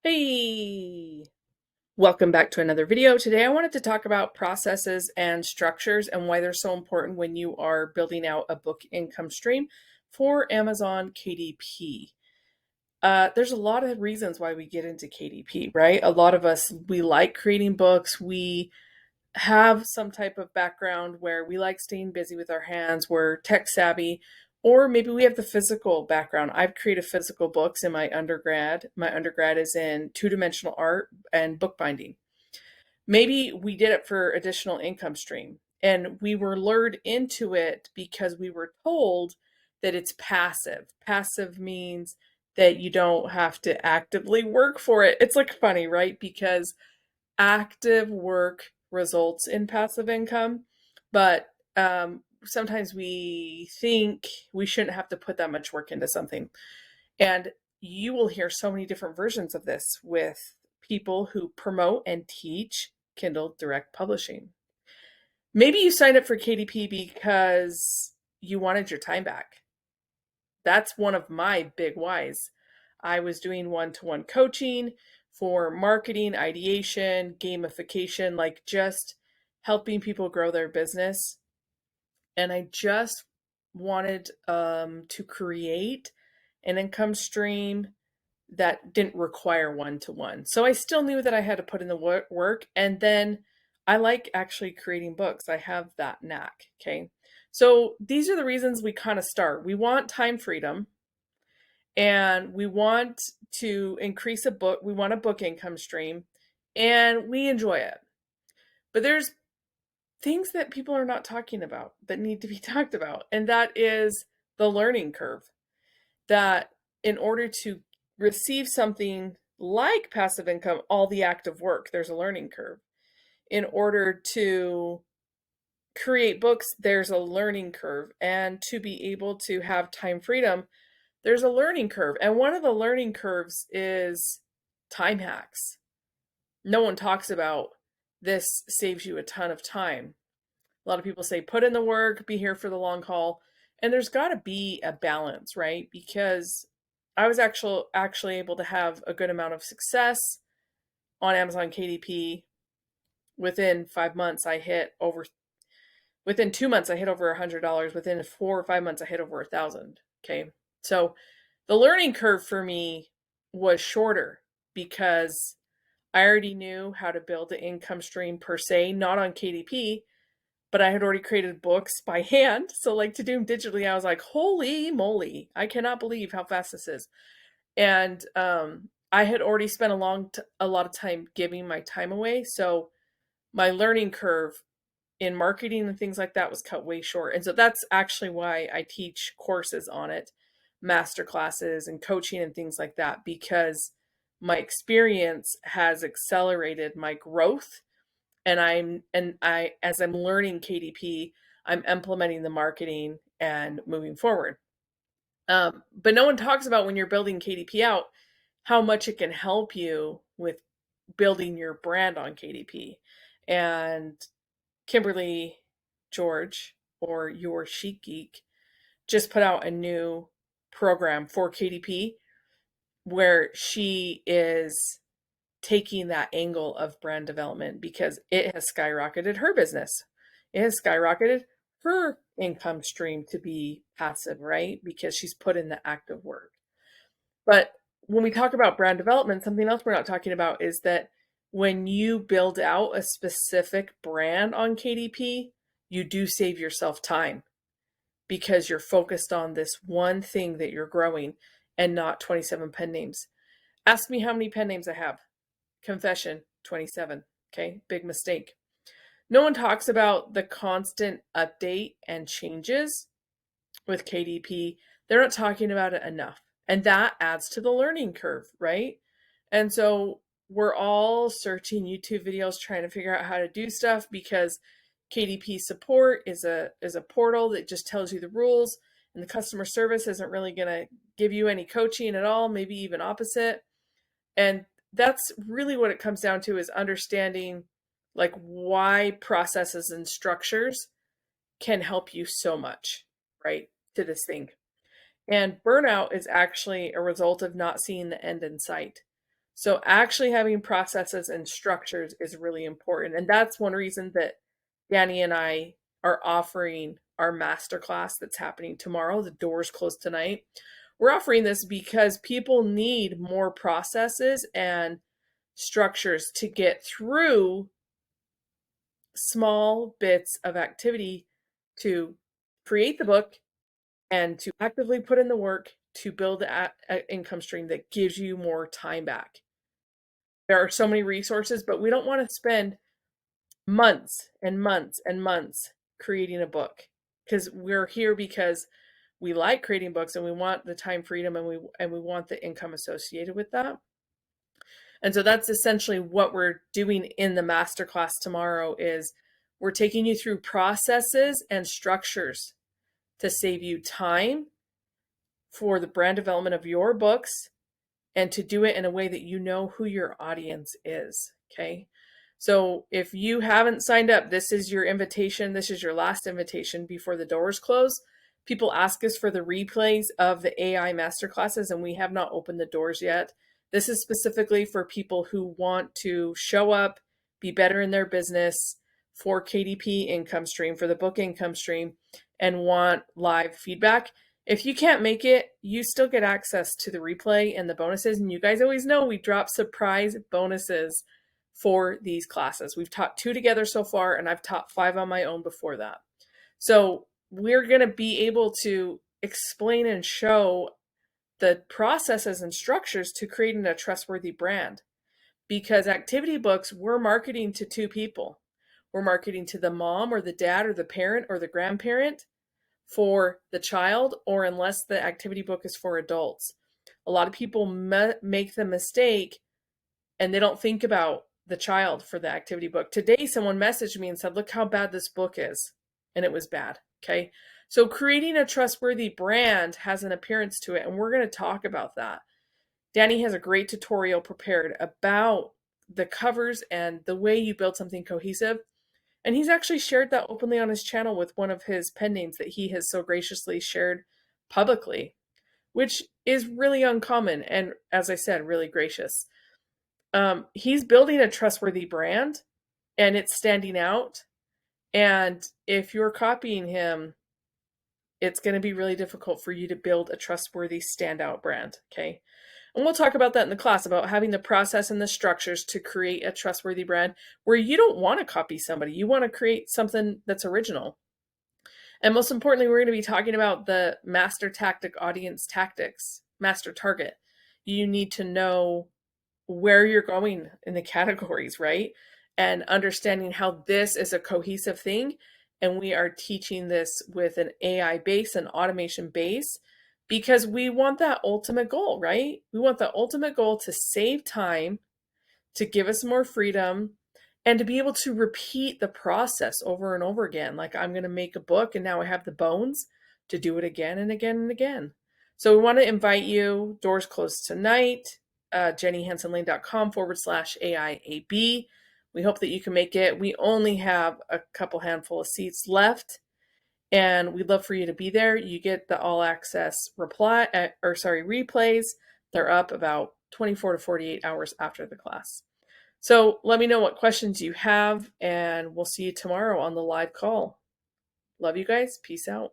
Hey, welcome back to another video. Today I wanted to talk about processes and structures and why they're so important when you are building out a book income stream for Amazon KDP. There's a lot of reasons why we get into KDP, right? A lot of us, we like creating books. We have some type of background where we like staying busy with our hands, we're tech savvy, or maybe we have the physical background. I've created physical books in my undergrad. My undergrad is in two-dimensional art and bookbinding. Maybe we did it for additional income stream and we were lured into it because we were told that it's passive. Passive means that you don't have to actively work for it. It's like funny, right? Because active work results in passive income, but sometimes we think we shouldn't have to put that much work into something. And you will hear so many different versions of this with people who promote and teach Kindle Direct Publishing. Maybe you signed up for KDP because you wanted your time back. That's one of my big whys. I was doing one-to-one coaching for marketing, ideation, gamification, like just helping people grow their business. And I just wanted to create an income stream that didn't require one-to-one. So I still knew that I had to put in the work. And then I like actually creating books. I have that knack. Okay. So these are the reasons we kind of start. We want time freedom and we want to increase we want a book income stream and we enjoy it. But there's things that people are not talking about that need to be talked about. And that is the learning curve. That in order to receive something like passive income, all the active work, there's a learning curve. In order to create books, there's a learning curve. And to be able to have time freedom, there's a learning curve. And one of the learning curves is time hacks. No one talks about this saves you a ton of time. A lot of people say put in the work, be here for the long haul. And there's got to be a balance, right? Because I was actually able to have a good amount of success on Amazon KDP. Within 5 months, within 2 months, I hit over $100. Within 4 or 5 months, I hit over 1,000. Okay. So the learning curve for me was shorter because I already knew how to build an income stream per se, not on KDP, but I had already created books by hand. So like to do them digitally, I was like, holy moly, I cannot believe how fast this is. And I had already spent a lot of time giving my time away. So my learning curve in marketing and things like that was cut way short. And so that's actually why I teach courses on it, master classes and coaching and things like that, because my experience has accelerated my growth. And as I'm learning KDP, I'm implementing the marketing and moving forward. But no one talks about when you're building KDP out, how much it can help you with building your brand on KDP. And Kimberly George, or Your Chic Geek, just put out a new program for KDP where she is taking that angle of brand development because it has skyrocketed her business. It has skyrocketed her income stream to be passive, right? Because she's put in the active work. But when we talk about brand development, something else we're not talking about is that when you build out a specific brand on KDP, you do save yourself time because you're focused on this one thing that you're growing and not 27 pen names. Ask me how many pen names I have. Confession, 27. Okay, big mistake. No one talks about the constant update and changes with KDP. They're not talking about it enough. And that adds to the learning curve, right? And so we're all searching YouTube videos trying to figure out how to do stuff because KDP support is a portal that just tells you the rules, and the customer service isn't really going to give you any coaching at all, maybe even opposite. And that's really what it comes down to, is understanding like why processes and structures can help you so much, right, to this thing. And burnout is actually a result of not seeing the end in sight. So actually having processes and structures is really important. And that's one reason that Danny and I are offering our masterclass that's happening tomorrow. The doors close tonight. We're offering this because people need more processes and structures to get through small bits of activity to create the book and to actively put in the work to build an income stream that gives you more time back. There are so many resources, but we don't want to spend months and months and months creating a book, because we're here because we like creating books and we want the time freedom and we want the income associated with that. And so that's essentially what we're doing in the masterclass tomorrow is we're taking you through processes and structures to save you time for the brand development of your books and to do it in a way that you know who your audience is. Okay. So if you haven't signed up, this is your invitation. This is your last invitation before the doors close. People ask us for the replays of the AI masterclasses, and we have not opened the doors yet. This is specifically for people who want to show up, be better in their business for KDP income stream, for the book income stream, and want live feedback. If you can't make it, you still get access to the replay and the bonuses. And you guys always know we drop surprise bonuses for these classes. We've taught 2 together so far, and I've taught 5 on my own before that. So we're going to be able to explain and show the processes and structures to creating a trustworthy brand. Because activity books, we're marketing to 2 people. We're marketing to the mom or the dad or the parent or the grandparent for the child, or unless the activity book is for adults. A lot of people make the mistake and they don't think about the child for the activity book. Today, someone messaged me and said, look how bad this book is. And it was bad. Okay. So creating a trustworthy brand has an appearance to it. And we're going to talk about that. Danny has a great tutorial prepared about the covers and the way you build something cohesive. And he's actually shared that openly on his channel with one of his pen names that he has so graciously shared publicly, which is really uncommon. And as I said, really gracious. He's building a trustworthy brand and it's standing out. And if you're copying him, it's going to be really difficult for you to build a trustworthy standout brand. Okay. And we'll talk about that in the class, about having the process and the structures to create a trustworthy brand where you don't want to copy somebody. You want to create something that's original. And most importantly, we're going to be talking about the master tactic audience tactics, master target. You need to know where you're going in the categories, right? And understanding how this is a cohesive thing. And we are teaching this with an AI base, an automation base, because we want that ultimate goal, right? We want the ultimate goal to save time, to give us more freedom, and to be able to repeat the process over and over again. Like, I'm going to make a book and now I have the bones to do it again and again and again. So we want to invite you. Doors close tonight. JennyHansenLane.com/AIAB. We hope that you can make it. We only have a couple handful of seats left, and we'd love for you to be there. You get the all access replays. They're up about 24 to 48 hours after the class. So let me know what questions you have, and we'll see you tomorrow on the live call. Love you guys. Peace out.